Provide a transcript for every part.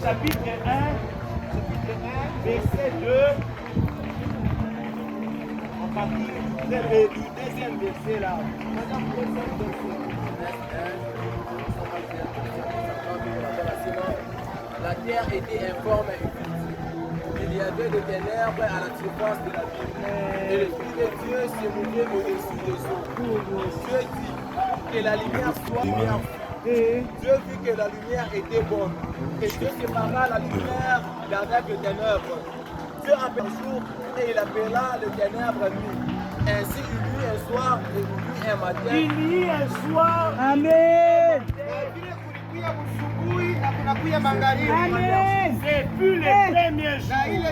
Chapitre 1, verset 2, en partie du deuxième verset là. La terre était informe et inutile. Il y avait des ténèbres à la surface de la vie. Et l'Esprit de Dieu se mouvait au-dessus des eaux. Dieu dit que la lumière soit lumière. Et Dieu vit que la lumière était bonne. Et Dieu sépara la lumière d'avec les ténèbres. Dieu appela un jour et il appela les ténèbres nuit. Ainsi il y eut un soir et il y eut un matin. Il y eut un soir. Amen. Amen. C'est plus les premiers jours.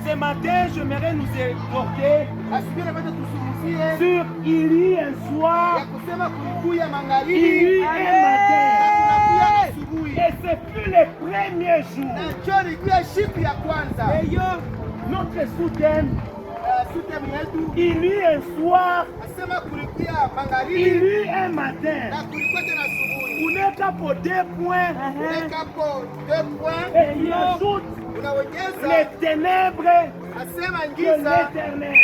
Ce matin, j'aimerais nous exhorter sur il y eut un soir, il y eut un matin. Et c'est plus les premiers jours. Notre sous-thème, il y eut un soir, il y eut un matin. Unaweka po 2 points et il ajoute les ténèbres de l'éternel.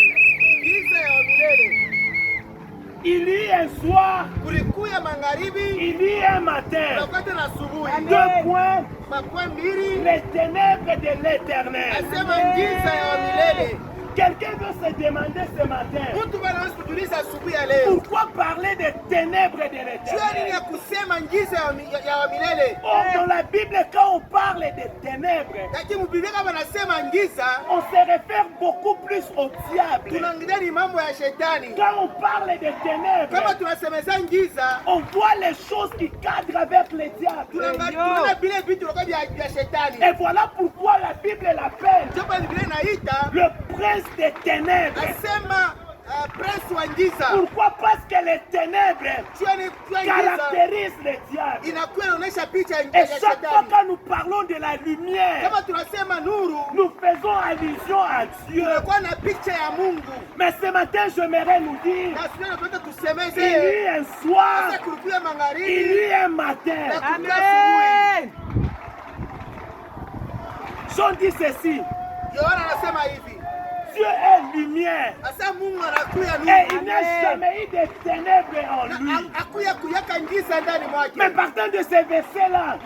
Il y eut un soir, il y eut un matin. 2 points, les ténèbres de l'éternel. Quelqu'un veut se demander ce matin, pourquoi parler des ténèbres de l'éternel? Or, dans la Bible, quand on parle des ténèbres, on se réfère beaucoup plus au diable. Quand on parle des ténèbres, on voit les choses qui cadrent avec les diables. Et voilà pourquoi la Bible l'appelle le prince des ténèbres. Pourquoi? Parce que les ténèbres caractérisent les diables. Et chaque fois que nous parlons de la lumière, nous faisons allusion à Dieu. Mais ce matin, j'aimerais nous dire, il y eut un soir, il y eut un matin. Amen. Jean dit ceci. Dieu est lumière et il n'a jamais eu de ténèbres en lui. Mais partant de ces versets-là,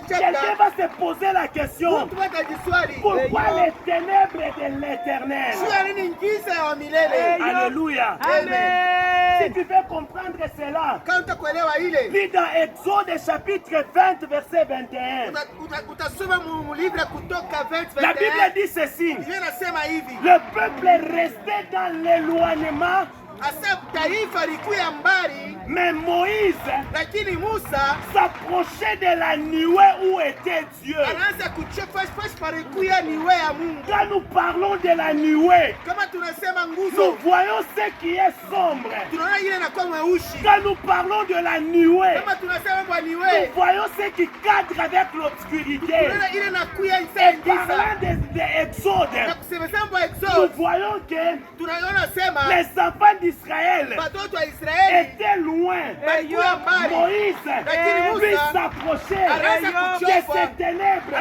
quelqu'un va se poser la question, pourquoi les ténèbres de l'éternel? Alléluia. Amen. Si tu veux comprendre cela, lis dans Exode chapitre 20 verset 21. La Bible dit ceci. Le peuple est resté dans l'éloignement, mais Moïse s'approchait de la nuée où était Dieu. Quand nous parlons de la nuée, nous voyons ce qui est sombre. Quand nous parlons de la nuée, nous voyons ce qui cadre avec l'obscurité. Et parlant de Exode, nous voyons que les enfants d'Israël étaient loin. Moïse lui s'approchait de ces ténèbres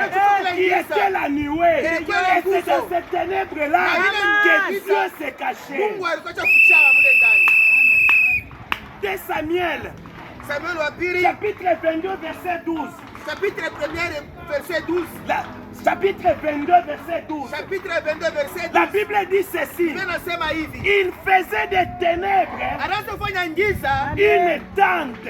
qui étaient la nuée. Et c'est dans ces ténèbres-là que Dieu s'est caché. De Samuel, chapitre 22, verset 12. Chapitre 1er, verset 12. Chapitre 22, verset 12. Chapitre 22, verset 12. La Bible dit ceci. Il faisait des ténèbres une tente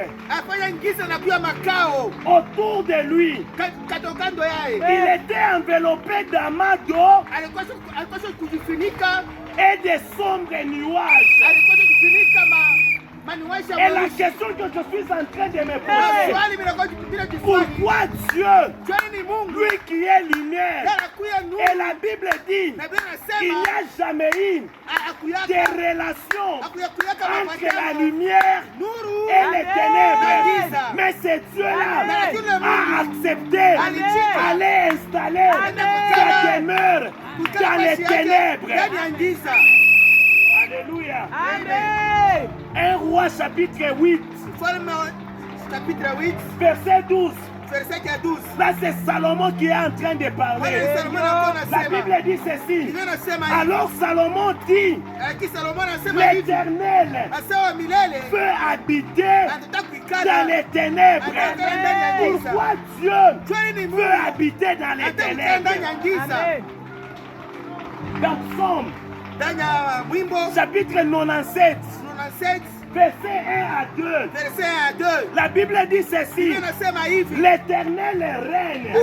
autour de lui. Il était enveloppé d'un manteau et de sombres nuages. Et la question que je suis en train de me poser, pourquoi Dieu, lui qui est lumière, et la Bible dit qu'il n'y a jamais eu de relation entre la lumière et les ténèbres. Mais c'est Dieu-là a accepté d'aller installer sa demeure dans les ténèbres. Alléluia. Amen. 1 Roi chapitre 8, chapitre 8, verset 12. verset 12. Là, c'est Salomon qui est en train de parler. La Bible dit ceci. Alors Salomon dit, l'Éternel peut habiter dans les ténèbres. Pourquoi Dieu peut habiter dans les ténèbres? Dans Psaume, chapitre 97, verset 1 à 2. La Bible dit ceci. L'Éternel règne.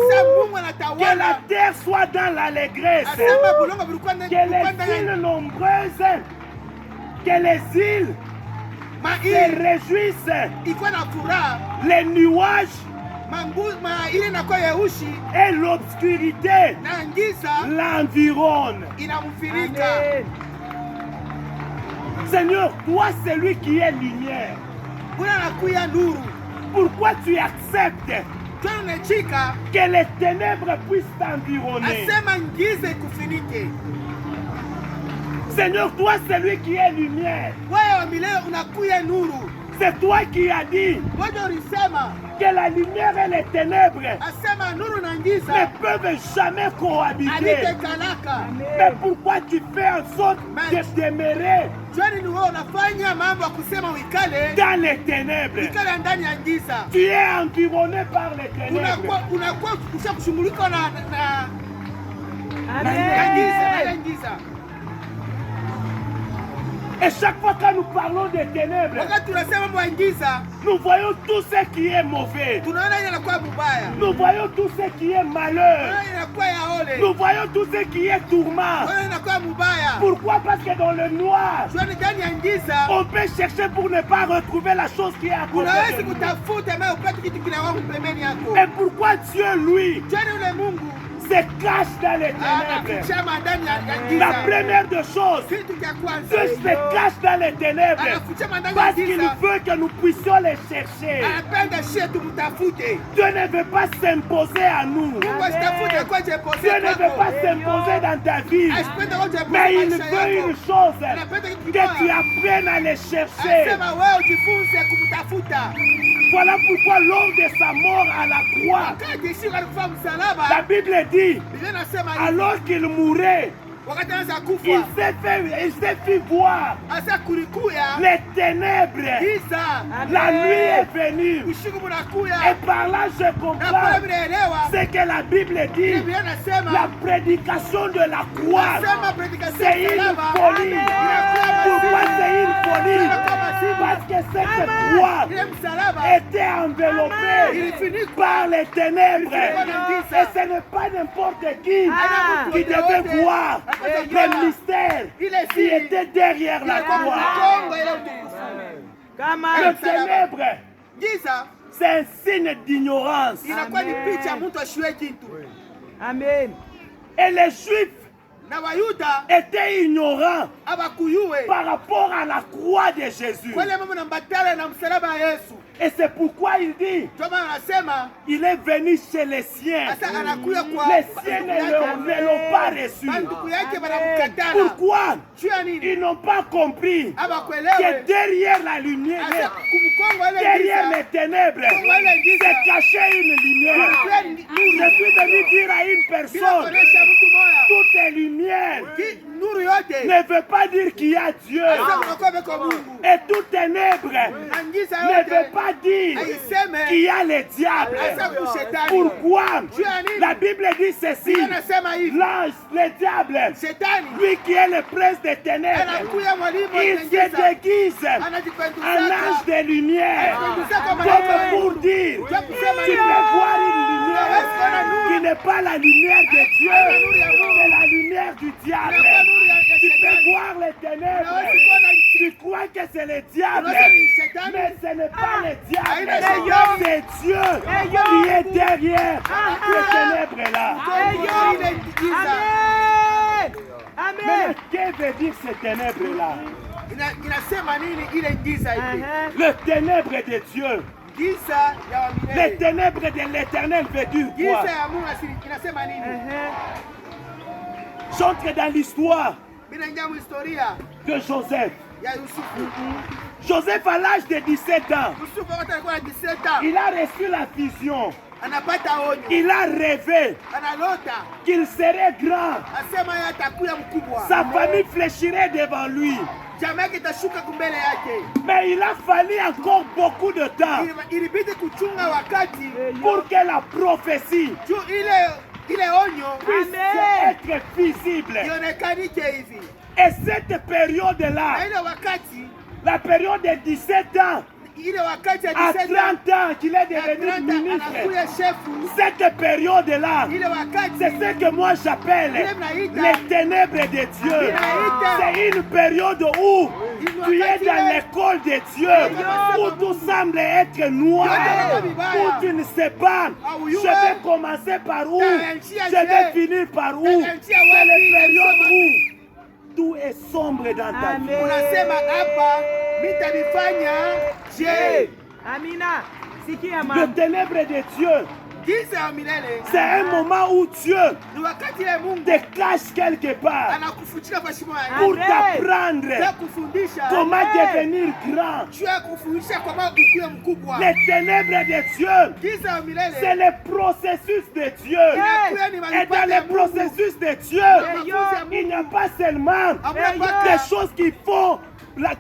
Que la terre soit dans l'allégresse. Que les îles nombreuses, que les îles se réjouissent. Les nuages et l'obscurité l'environnent. Seigneur, toi, c'est lui qui est lumière. Pourquoi tu acceptes que les ténèbres puissent t'environner? Seigneur, toi, c'est lui qui est lumière. C'est toi qui as dit que la lumière et les ténèbres ne peuvent jamais cohabiter. Mais pourquoi tu fais en sorte de demeurer dans les ténèbres? Tu es environné par les ténèbres. Et chaque fois que nous parlons des ténèbres, nous voyons tout ce qui est mauvais. Nous voyons tout ce qui est malheur. Nous voyons tout ce qui est tourment. Pourquoi? Parce que dans le noir, on peut chercher pour ne pas retrouver la chose qui est à côté de nous. Et pourquoi Dieu, lui, se cache dans les ténèbres? La première des choses, Dieu se cache dans les ténèbres parce qu'il veut que nous puissions les chercher. Dieu ne veut pas s'imposer à nous. Dieu ne veut pas s'imposer dans ta vie. Mais il veut une chose, que tu apprennes à les chercher. Voilà pourquoi lors de sa mort à la croix, la Bible dit, alors qu'il mourait, il s'est fait voir les ténèbres. La nuit est venue. Et par là, je comprends ce que la Bible dit. La prédication de la croix, c'est une folie. Pourquoi c'est une folie? Parce que cette croix était enveloppée par les ténèbres. Et ce n'est pas n'importe qui devait voir le mystère qui était derrière la croix. Le ténèbre, c'est un signe d'ignorance. Amen. Et les Juifs étaient ignorants par rapport à la croix de Jésus. Et c'est pourquoi il dit, il est venu chez les siens. Les siens ne l'ont pas reçu. Pourquoi? Ils n'ont pas compris que derrière la lumière, derrière les ténèbres, c'est caché une lumière. Je suis venu dire à une personne, toutes les lumières ne veut pas dire qu'il y a Dieu. Et tout ténèbre ne veut pas dire qu'il y a le diable. Pourquoi? La Bible dit ceci. L'ange, le diable, lui qui est le prince des ténèbres, il se déguise en ange de lumière. Comme pour dire, tu peux voir une lumière qui n'est pas la lumière de Dieu, mais la lumière du diable. Tu peux voir les ténèbres. Tu crois crois que c'est le diable, Shetani. mais ce n'est pas le Aïe, diable, Seigneur. c'est Dieu qui est derrière le ténèbre là. Ile giza. Amen. Mais que veut dire ce ténèbre là? Inasema nini ile giza hivi? Le ténèbre de Dieu, Giza ya wa le milele. ténèbre de l'éternel veut dire Giza quoi? ya Mungu inasema nini? J'entre dans l'histoire Bila ingia mu historia de Joseph. ya Yusufu. Joseph, à l'âge de 17 ans, Yusufu wakati alikuwa na 17 ans, il a reçu la vision. anapata onyo. Il a rêvé Analota, qu'il serait grand. asema yeye atakuwa mkubwa. Sa famille fléchirait devant lui. Jamaa yake itashuka kumbele yake. Mais il a fallu encore beaucoup de temps Ilibidi kuchunga wakati pour que la prophétie juu ile onyo puisse être visible. ionekaniche hivi. Et cette période-là, Na ile wakati, la période de 17 ans ile wakati ya à 17 30 ans qu'il est ya devenu 30 ministre, anakuya shefu. cette période-là, Ile wakati c'est ce que moi j'appelle les ténèbres de Dieu. C'est une période où tu es dans l'école de Dieu, où tout semble être noir, où tu ne sais pas, je vais commencer par où, je vais finir par où. C'est la période où tout est sombre dans ta vie. unasema hapa mitanifanya je. Amina. Sikia Le mama. ténèbre de Dieu, Giza ya milele c'est un moment où Dieu ni wakati ile Mungu te cache quelque part anakufuchika kwa shimo ya pour Amen. t'apprendre kufundisha comment devenir grand. juu ya kufundisha kwa maana ukuwe mkubwa. Les ténèbres de Dieu, Giza ya milele c'est le processus de Dieu. inakuwa ni Et malipo dans ya le Mungu. processus de Dieu, Mafunzo ya il n'y a Mungu. pas seulement Hakuna des choses qui font,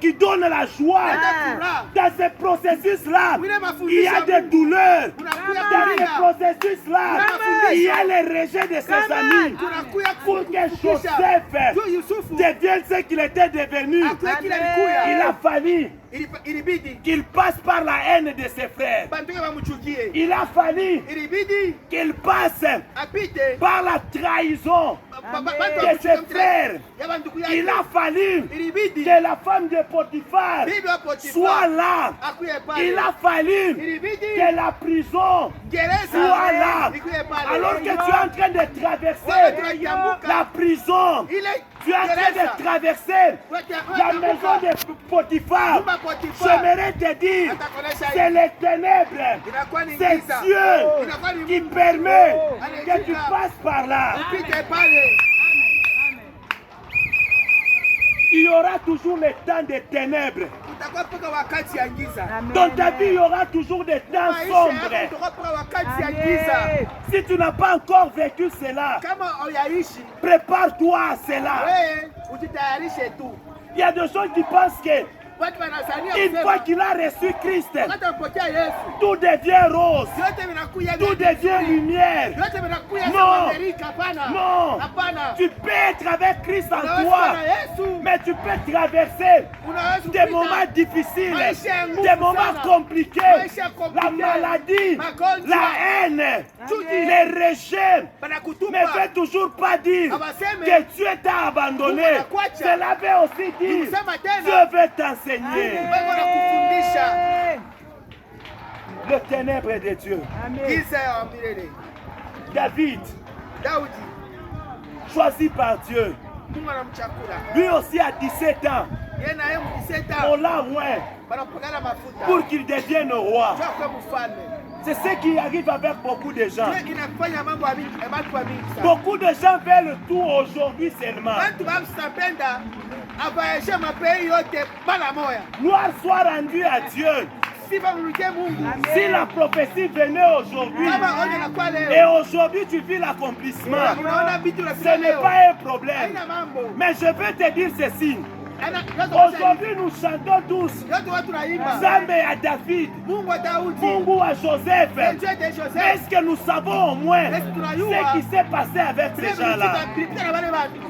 qui donnent la joie. furaha. Dans ce processus-là, Ile mafundisho il y a ya des Mungu. douleurs. Unakuya Dans kulia. ce processus-là, Amen. il y a le rejet de ses amis. Tunakuya Pour que kufundisha. Joseph Juu Yusufu devienne ce qu'il était devenu, akuwe kile Amen. alikuya. il a fallu Ilibidi qu'il passe par la haine de ses frères. bantuke bamchukie. Il a fallu Ilibidi qu'il passe apite par la trahison de ses frères. ya banduku Il yake. a fallu Ilibidi que la femme de Potiphar bibi wa Potifa soit là. akuye pale. Il a fallu Ilibidi que la prison gereza soit là. ikuye pale. Alors que tu es en train de Wewe traverser tunatambuka la prison, ile tu es en train gereza. de traverser la maison de Potiphar. Nyumba Potifa. J'aimerais te dire, Atakuonesha c'est hivi. les ténèbres. Inakuwa ni C'est giza. Dieu Inakuwa ni qui Mungu. permet Allez, que tu Jika. passes par là. Upite pale. Il y aura toujours le temps des ténèbres. Utakuwa mpaka wakati ya giza. Dans ta vie, il y aura toujours des temps Maisha yako sombres. utakuwa mpaka wakati ya giza. Amen. Si tu n'as pas encore vécu cela, Kama huyaishi prépare-toi à cela. wewe ujitayarishe tu. Il y a des gens qui pensent que Watu wanazania une kusema fois qu'il a reçu Christ, wakati wampokea Yesu tout devient rose, vyote vinakuja tout devient lumière. vyote vinakuja Non. sawa Amerika. Hapana, Non, hapana. tu peux être avec Christ en Unaweza toi, kuwa na Yesu, mais tu peux traverser unaweza des kupita moments difficiles, maisha ya nguvu des moments sana. compliqués, Maisha la compliqué. maladie, Magonjwa. la haine, Chuki. les rejets. Banakutupa. Mais fais toujours pas dire Abaseme. que Dieu t'a abandonné. Mungu anakuacha. Cela veut aussi dire Nikusema tena. Dieu veut t'enseigner. Mungu anakufundisha. Le ténèbre de Dieu. Amen. Giza ya milele. David, Daudi choisi par Dieu, Mungu anamchakula. lui aussi à 17 ans, Yeye na yeye mkiseta on l'a oint banapokana mafuta. pour qu'il devienne roi. Njoo kwa mfalme. C'est ce qui arrive avec beaucoup de gens. Yeye inafanya mambo ya mingi, watu wa mingi sana. Beaucoup de gens veulent tout aujourd'hui seulement. Watu wamsapenda avaeshe mapei yote mara moya. Gloire soit rendue à Dieu. Sifa mruke Mungu. Si la prophétie venait aujourd'hui, Kama onye nakuwa et leo. aujourd'hui tu vis l'accomplissement, Unaona vitu ce unafika n'est leo. pas un problème. Haina mambo. Mais je veux te dire ceci. Yote Aujourd'hui, nous chantons tous watu naimba. Zambe à David, Mungu wa Daudi. Mungu à Joseph. Dieu de Joseph. Est-ce que nous savons au moins Est-ce que tunajua? ce qui s'est passé avec ces gens-là? Tulipita na wale watu.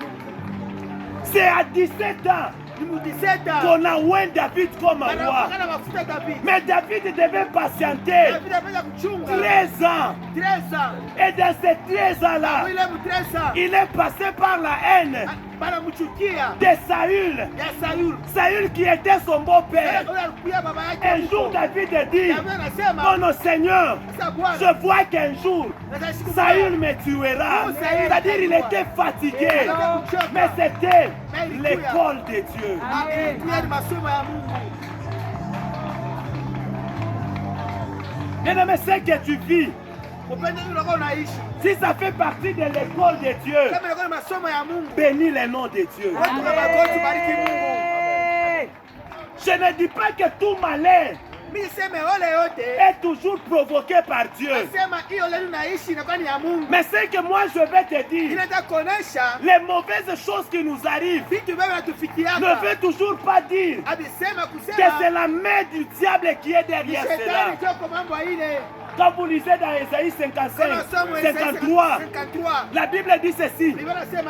C'est à 17 ans Ni mu 17 ans. qu'on a oint David comme roi. Banapokana mafuta David. Mais David devait patienter David apenda kuchunga. 13 ans. 13 ans. Et dans ces 13 ans-là, Ile mu 13 ans. il est passé par la haine de Saül. Saül qui était son beau-père. Un jour David dit, oh non Seigneur, je vois qu'un jour Saül me tuera. C'est-à-dire il était fatigué. Mais c'était l'école de Dieu. Bien-aimé, ce que tu vis, si ça fait partie de l'école de Dieu, bénis le nom de Dieu. Je ne dis pas que tout malheur est toujours provoqué par Dieu. Mais c'est que moi je vais te dire, les mauvaises choses qui nous arrivent ne veut toujours pas dire que c'est la main du diable qui est derrière cela. Quand vous lisez dans Ésaïe 55, 53, la Bible dit ceci: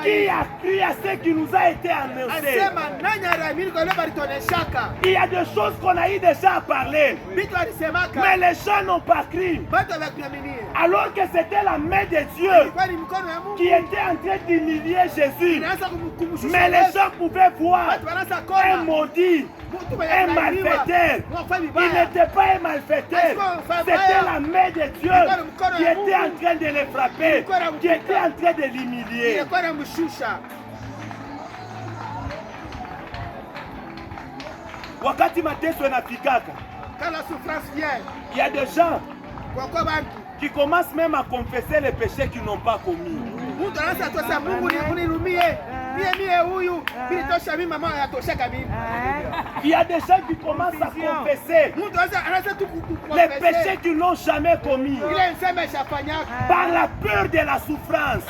qui a cru à ce qui nous a été annoncé? Il y a des choses qu'on a eu déjà à parler, mais les gens n'ont pas cru. Alors que c'était la main de Dieu qui était en train d'humilier Jésus. Mais les gens pouvaient voir un maudit, un malfaiteur. Il n'était pas un malfaiteur, c'était la main de Dieu qui était en train de le frapper, qui était en train de l'humilier. Wakati mateso yanafikaka, quand la souffrance vient, il y a des gens qui commencent même à confesser les péchés qu'ils n'ont pas commis. Il y a des gens qui commencent à confesser les péchés qu'ils n'ont jamais commis par la peur de la souffrance.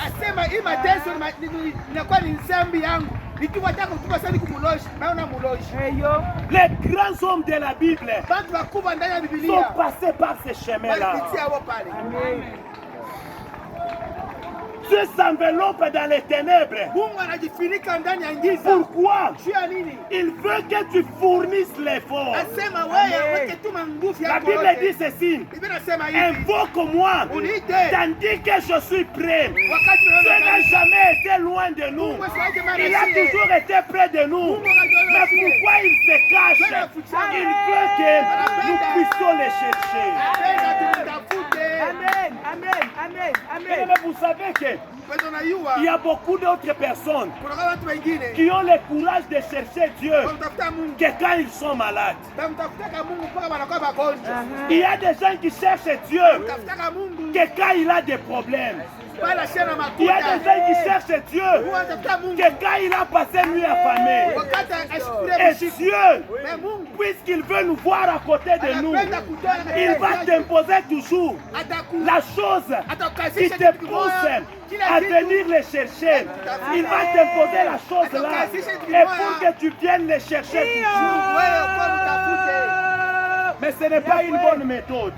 Les grands hommes de la Bible sont passés par ces chemins-là. Dieu s'enveloppe dans les ténèbres. Pourquoi? Il veut que tu fournisses l'effort. La Bible dit ceci: invoque-moi tandis que je suis prêt. Dieu n'a jamais été loin de nous. Il a toujours été près de nous. Mais pourquoi il se cache? Il veut que nous puissions les chercher. Amen, amen, amen, amen. Mais vous savez que il y a beaucoup d'autres personnes qui ont le courage de chercher Dieu que quand ils sont malades. Il y a des gens qui cherchent Dieu que quand il a des problèmes. Il y a des gens qui cherchent Dieu que quand il a passé nuit affamé. Et Dieu, puisqu'il veut nous voir à côté de nous, il va t'imposer toujours la chose qui te pousse à venir les chercher. Il va t'imposer la chose là. Et pour que tu viennes les chercher toujours. Mais ce n'est pas une bonne méthode.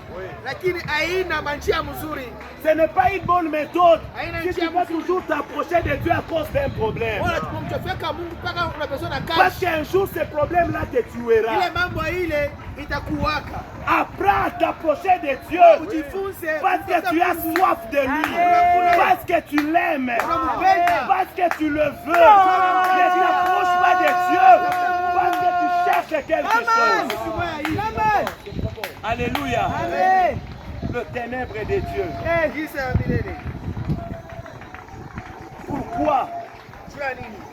Ce n'est pas une bonne méthode si tu vas toujours t'approcher de Dieu à cause d'un problème. Parce qu'un jour, ce problème-là te tuera. Apprends à t'approcher de Dieu parce que tu as soif de lui, parce que tu l'aimes, parce que tu le veux. Ne t'approche pas de Dieu parce que tu cherches quelque chose. Alléluia. Amen. Le ténèbre de Dieu. Pourquoi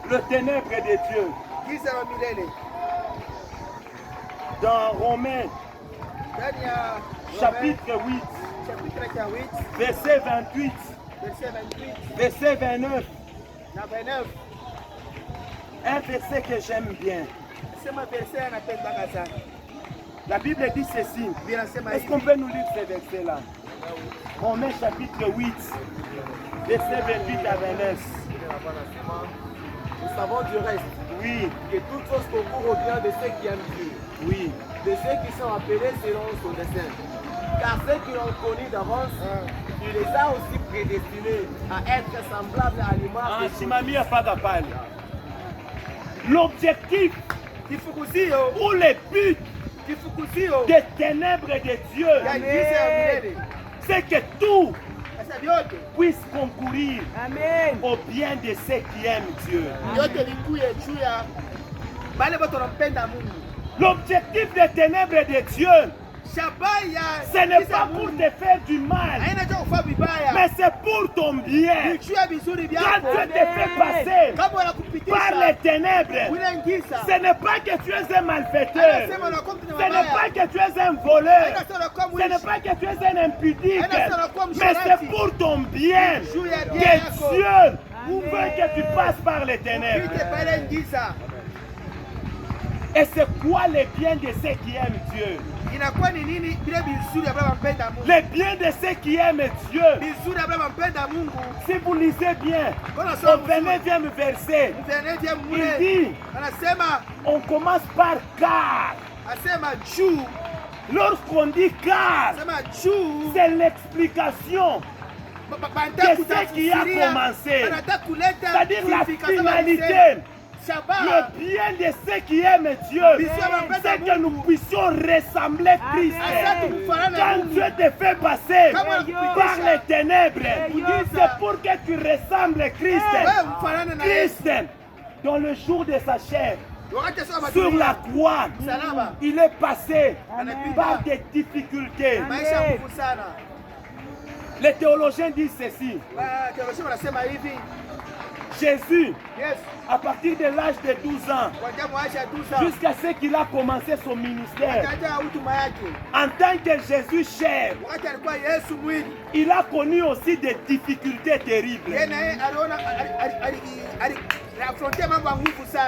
le ténèbre de Dieu? Dans Romains, chapitre 8, verset 28, verset 29, un verset que j'aime bien. La Bible dit ceci. Est-ce qu'on peut nous lire ce verset-là? Romains chapitre 8, verset 28 à 29. Nous savons du reste, oui, que toute chose concourt au bien de ceux qui aiment Dieu, oui, de ceux qui sont appelés selon son dessein. Car ceux qui l'ont connu d'avance, il les a aussi prédestinés à être semblables à l'image de Dieu. L'objectif ou le but des ténèbres de Dieu, c'est que tout puisse concourir Amen. au bien de ceux qui aiment Dieu. L'objectif des ténèbres de Dieu, ce n'est pas pour te faire du mal, mais c'est pour ton bien. Quand Dieu te fait passer par les ténèbres, ce n'est pas que tu es un malfaiteur, ce n'est pas que tu es un voleur, ce n'est pas que tu es un impudique, mais c'est pour ton bien que Dieu veut que tu passes par les ténèbres. Et c'est quoi les biens de ceux qui aiment Dieu? Les biens de ceux qui aiment Dieu. Si vous lisez bien, au 29e verset, il dit, on commence par car. Lorsqu'on dit car, c'est l'explication de ce qui a commencé. C'est-à-dire la finalité. Le bien de ceux qui aiment Dieu, c'est que nous puissions ressembler Christ. Quand Dieu te fait passer par les ténèbres, c'est pour que tu ressembles Christ. Christ, dans le jour de sa chair, sur la croix, il est passé par des difficultés. Les théologiens disent ceci. Jésus, à partir de l'âge de 12 ans, jusqu'à ce qu'il a commencé son ministère, en tant que Jésus cher, il a connu aussi des difficultés terribles.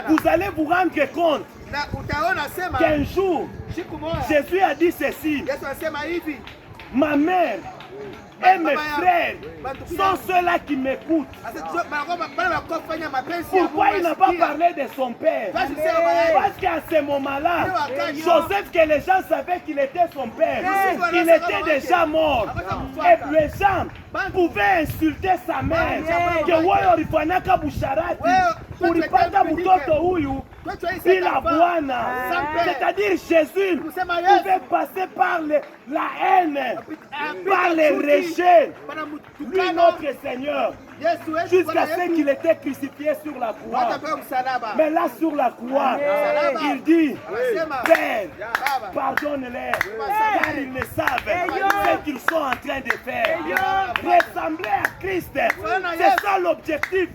Vous allez vous rendre compte qu'un jour, Jésus a dit ceci: ma mère et mes frères sont ceux-là qui m'écoutent. Pourquoi il n'a pas parlé de son père? Parce qu'à ce moment-là, Joseph, que les gens savaient qu'il était son père, il était déjà mort. Et les gens pouvaient insulter sa mère. C'est-à-dire Jésus pouvait passer par la haine, par les rejet. Lui, notre Seigneur, jusqu'à ce qu'il était crucifié sur la croix. Mais là, sur la croix, il dit: Père, pardonne-les, car ils ne savent ce qu'ils sont en train de faire. Ressembler à Christ, c'est ça l'objectif.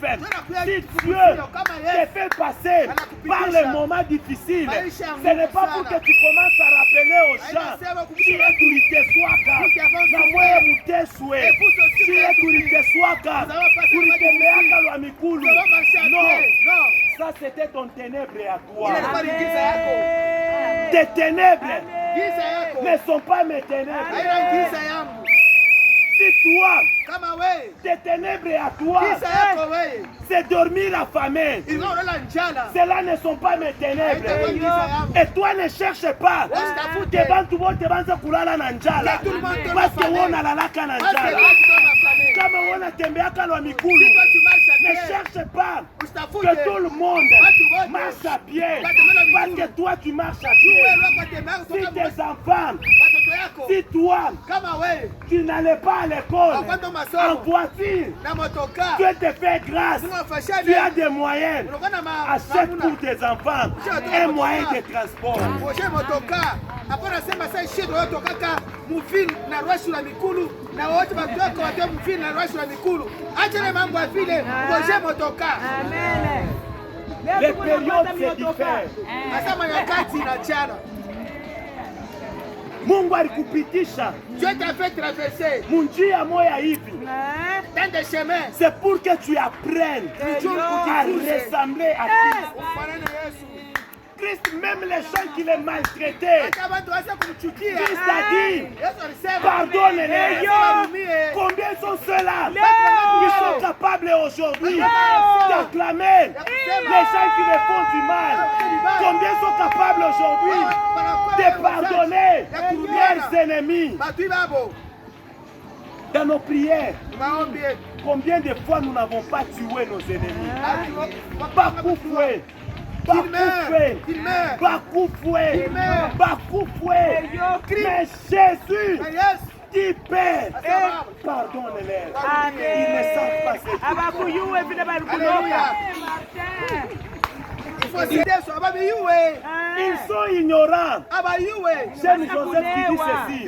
Si Dieu te fait passer par les moments difficiles, ce n'est pas pour que tu commences à rappeler aux gens qui est durité soit na moya muteswe qui est durité soit non, ça c'était ton ténèbre à toi. Tes ténèbres ne sont pas mes ténèbres. Si toi, tes ténèbres à toi, c'est dormir affamé. Cela ne sont pas mes ténèbres. Et toi ne cherche pas. Parce que on a la laca nanjala. Kama wana tembeaka lwa mikulu, ne cherche pas que tout le monde marche à pied, parce que toi tu marches à pied. Si tes enfants, si toi tu n'allais pas à l'école, en voiture, Dieu te fait grâce, tu as des moyens, achète pour tes enfants un moyen de transport. Apana sema sasa shida watu kaka mufini na rwashu la mikulu na wote watu wako watu mufini na rwashu la mikulu. Acha na mambo ya vile ngoje motoka. Amen. Les périodes c'est différent. Asema nyakati na chana. Mungu alikupitisha. Dieu t'a fait traverser. Munjia moya hivi. Dans des chemins. C'est pour que tu apprennes à ressembler à Christ. Christ, même les gens qui les maltraitaient, Christ a dit: pardonne-les. Combien sont ceux-là qui sont capables aujourd'hui d'acclamer les gens qui les font du mal? Combien sont capables aujourd'hui de pardonner leurs ennemis? Dans nos prières, combien de fois nous n'avons pas tué nos ennemis? Bakufwe, Bakufwe, mais Jésus Dis Père, pardonne-les. Ils ne savent pas ce qu'ils Ils sont ignorants. J'aime Joseph qui dit ceci.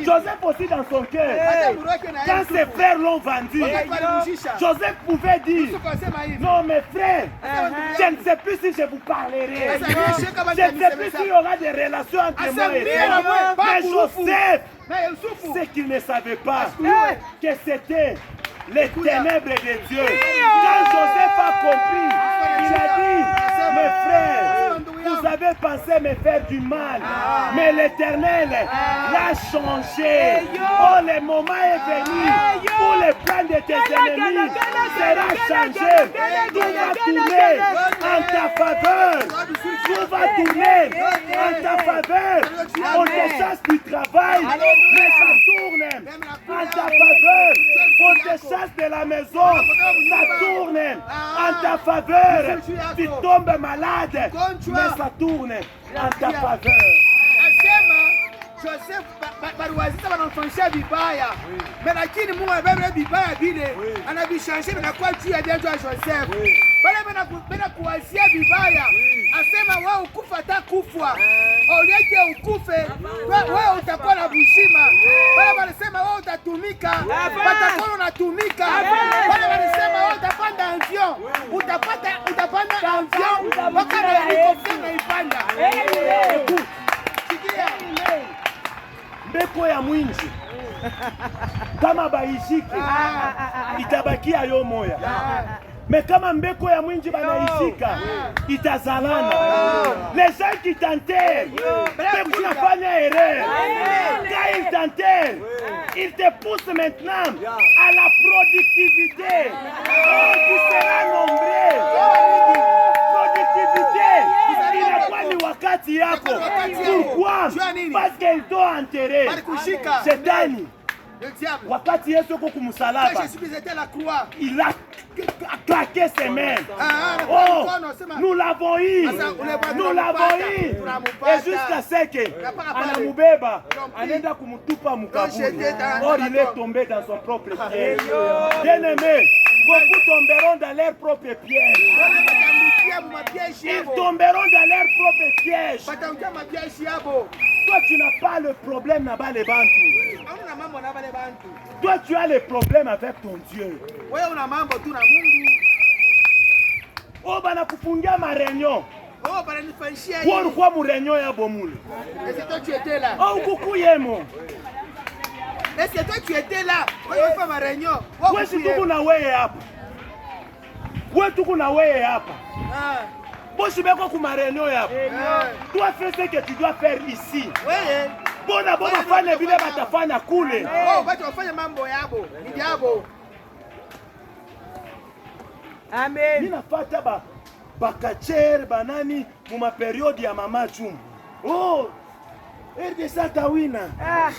Joseph aussi dans son cœur. Quand ses frères l'ont vendu, Joseph pouvait dire, non mes frères, je ne sais plus si je vous parlerai. Je ne sais plus s'il y aura des relations entre moi et toi. Mais Joseph, ce qu'il ne savait pas, que c'était les ténèbres de Dieu. Quand Joseph a compris, il a dit, mes frères, vous avez pensé me faire du mal, mais l'Éternel l'a changé. Oh, le moment est venu où le plan de tes ennemis sera changé. Tout va tourner en ta faveur. Tout va tourner en ta faveur. On te chasse du travail, mais ça tourne en ta faveur. On te chasse de la maison, ça tourne en ta faveur. Tu tombes malade, mais ça tourne en ta faveur. Joseph baruazisa wanamfanyisha vibaya, lakini Mungu anabeba vibaya vile, anavishanisha na kwa juu ya ndio Joseph. Bale bana kuwazia vibaya, asema wewe ukufa hata kufwa. Oleke ukufe, wewe utakuwa na bushima. Bale wanasema wewe utatumika, batakuwa unatumika. Bale wanasema wewe utapanda avion, utapanda avion, wakati helikopta unaipanda. Mbeko ya mwinji kama baishike itabakia yo moya, mais kama mbeko ya mwinji banaishika itazalana. Les gens qui t'enterrent, mbeko nafanya erreur. Quand ils t'enterrent, ils te poussent maintenant à la productivité. Oh, tu seras nombreux. Productivité. Inakuwa ni wakati yako. Pourquoi? Parce qu'ils t'ont enterré. Shetani. Wakati Yesu yuko kumsalaba, il a claqué ses mains. Oh, nous l'avons eu. Nous l'avons eu. Et jusqu'à ce que anamubeba anaenda kumutupa mukaburi. Or il est tombé dans son propre piège. Bien-aimé, beaucoup tomberont dans leur propre piège. Ils tomberont dans leur propre piège. Toi, tu n'as pas le problème là-bas les bantu. Toi, tu as le problème avec ton Dieu. Oh, bana kufungia ma réunion. Pourquoi mu réunion ya bomule? Est-ce que toi tu étais là? Oh, coucou yemo. Est-ce que toi tu étais là? Quand on fait ma réunion. Ouais, si tu kuna wewe hapa. Ouais, tu kuna wewe hapa. Bon, si beko kuma réunion hapa. Toi fais ce que tu dois faire ici. Ouais. Bona fanya vile batafanya kule. Oh, batu wafanya mambo yabo. Ni yabo. Amen. Ninafata bakachere banani muma periodi ya mama Juma. Oh, RDC tawina.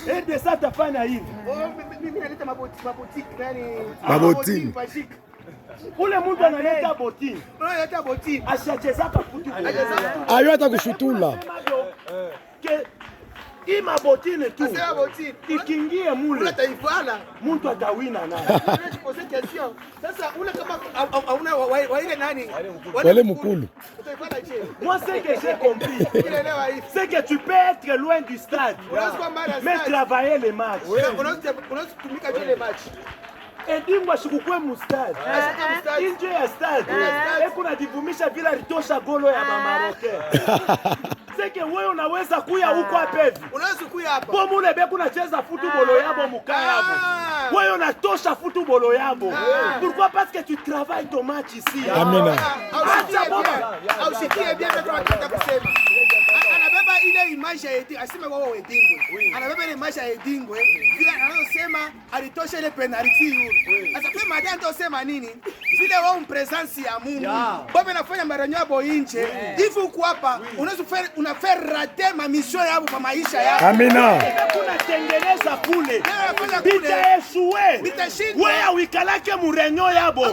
RDC tafanya hivi. Oh, mimi naleta mabotiki yani. Mabotiki. Ule mtu analeta botini. Unaleta botini. Ashachezaka futu. Ayo hata kushutula. Ima botini tu. Ikiingie mule. Ule taivala. Mtu atawina naye. Sasa ule kama hauna waile nani? Wale mkulu. Moi c'est que j'ai compris. C'est que tu peux être loin du stade. Mais travailler les matchs. Unatumika juu les matchs. Edingwa shukukwe mustadi. Inje ya stadi. Kuna divumisha vila ritosha golo ya Maroke. Seke wewe unaweza kuya huko apevi. Unaweza kuya hapa. Kwa mule beku nacheza football yabo mukaya yabo. Wewe unatosha football yabo. Pourquoi? Parce que tu travailles ton match ici. Amina. Au sikie bien ndio tunataka kusema. Anabeba ile image ya Edingwe, aseme wao Edingwe. Anabeba ile image ya Edingwe. Vile anayosema alitosha ile penalty yule. Sasa kwa madai ndio sema nini? Vile wao presence ya Mungu. Baba anafanya maranyo hapo nje. Hivi uko hapa una faire rater ma mission yao kwa maisha yako. Amina. Kuna tengeneza kule. Bita échoué. Wewe uikalake mu réunion yabo.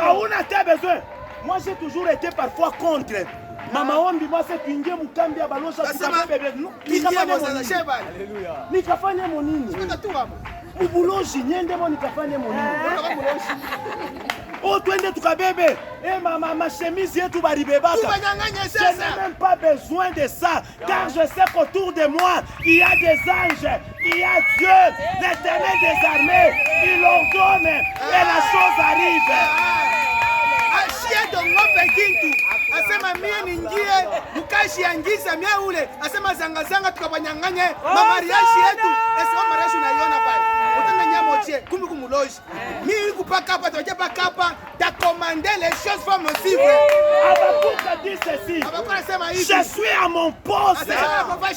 Hauna ta besoin. Moi j'ai toujours été parfois contre Mama ombi mwase tuingie mkambi ya balosha tukabebe. Nikafanya monini? Mubuloshi nyende mo nikafanya monini? Oh, twende tukabebe. Mama, ma chemise yetu baribebaka. Je n'ai même pas besoin de ça, car je sais qu'autour de moi, il y a des anges, il y a Dieu, l'Éternel des armées. Il ordonne et la chose arrive. Asema mie ningie mukashi yangiza mie ule asema zanga zanga tukabanyanganye mamariashi yetu esema mariashi unaiona pale utanganya moche kumbi kumuloji mimi kupaka hapa toje paka hapa ta commander les choses vont me suivre. Abakuka dit ceci. Je suis à mon poste.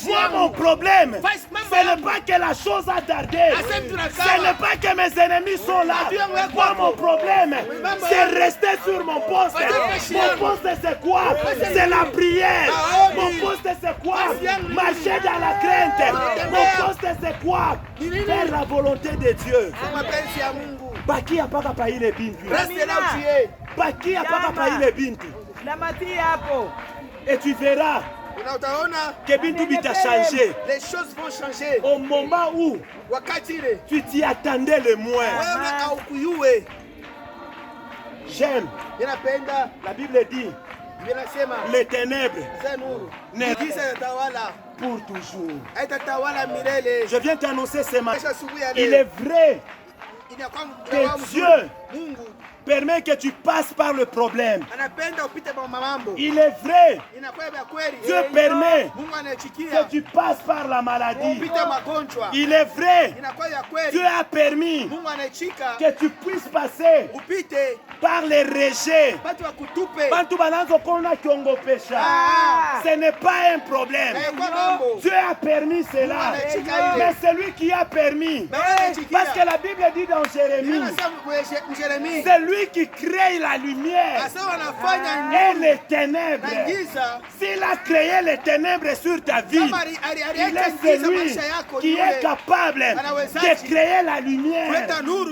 Moi mon problème ce n'est pas que la chose a tardé. Ce n'est pas que mes ennemis sont là. Moi mon problème c'est rester sur mon poste. Mon poste c'est quoi? C'est la prière. Mon poste c'est quoi? Marcher dans la crainte. Mon poste c'est quoi? Faire la volonté de Dieu. Baki apaka pa ile bintu. Reste là où tu es. Baki apaka pa ile bintu. Et tu verras que bintu bita changer. Les choses vont changer. Au moment où tu t'y attendais le moins. J'aime. La Bible dit les ténèbres ne pour toujours. Je viens t'annoncer ce matin. Il est vrai que Dieu permet que tu passes par le problème. Il est vrai. Dieu permet que tu passes par la maladie. Il est vrai. Dieu a permis que tu puisses passer par les rejets. Ce n'est pas un problème. Dieu a permis cela. Mais c'est lui qui a permis. Parce que la Bible dit dans Jérémie, c'est lui qui crée la lumière et les ténèbres. S'il a créé les ténèbres sur ta vie, il est celui qui est capable de créer la lumière.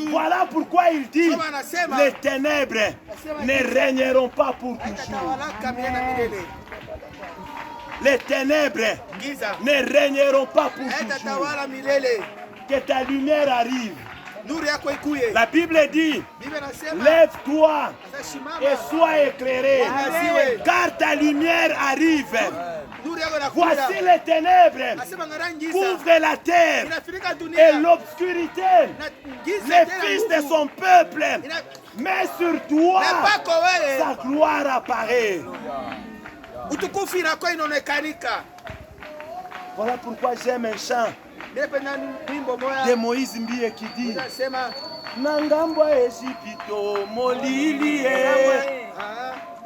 Voilà pourquoi il dit les ténèbres ne régneront pas pour toujours. Les ténèbres ne régneront pas pour toujours. Que ta lumière arrive. La Bible dit, lève-toi et sois éclairé, car ta lumière arrive. Voici les ténèbres couvrent la terre et l'obscurité les fils de son peuple. Mais sur toi, sa gloire apparaît. Voilà pourquoi j'aime un chant de Moïse Mbie qui dit Nangambwa Ejipito molili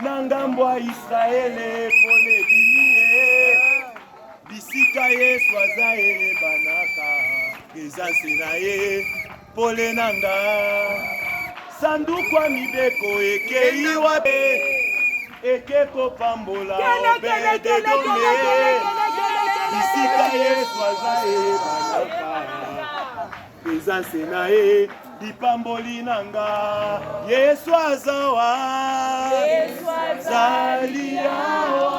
Nangambwa Israele pole binie Bisika ye swazae banaka Ezanse na ye pole nanga Sandukwa mibeko ekei wabe Ekeko pambola obede dome Bisika ye swazae banaka Ezanse na ye dipamboli nanga Yesu azawa Zaliawa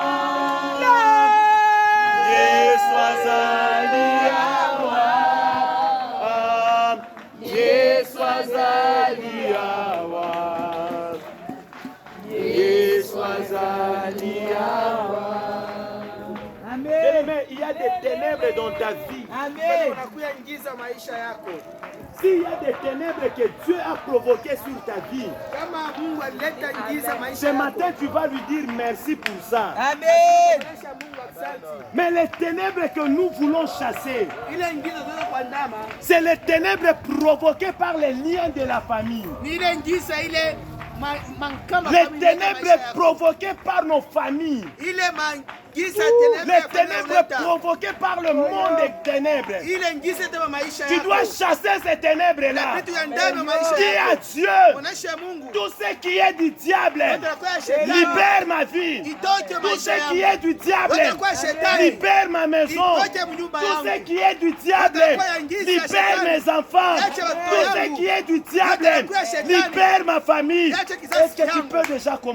Yesu azaliawa Yesu azaliawa Yesu azaliawa. Amen. Il y a des ténèbres dans ta vie. Amen. S'il y a des ténèbres que Dieu a provoquées sur ta vie, ce matin tu vas lui dire merci pour ça. Amen. Mais les ténèbres que nous voulons chasser, c'est les ténèbres provoquées par les liens de la famille. Les ténèbres provoquées par nos familles. Les ténèbres provoquées par le monde des ténèbres. Tu dois chasser ces ténèbres-là. Dis à Dieu, tout ce qui est du diable, libère ma vie. Tout ce qui est du diable, libère ma maison. Tout ce qui est du diable, libère mes enfants. Tout ce qui est du diable, libère ma famille. Est-ce que tu peux déjà commencer?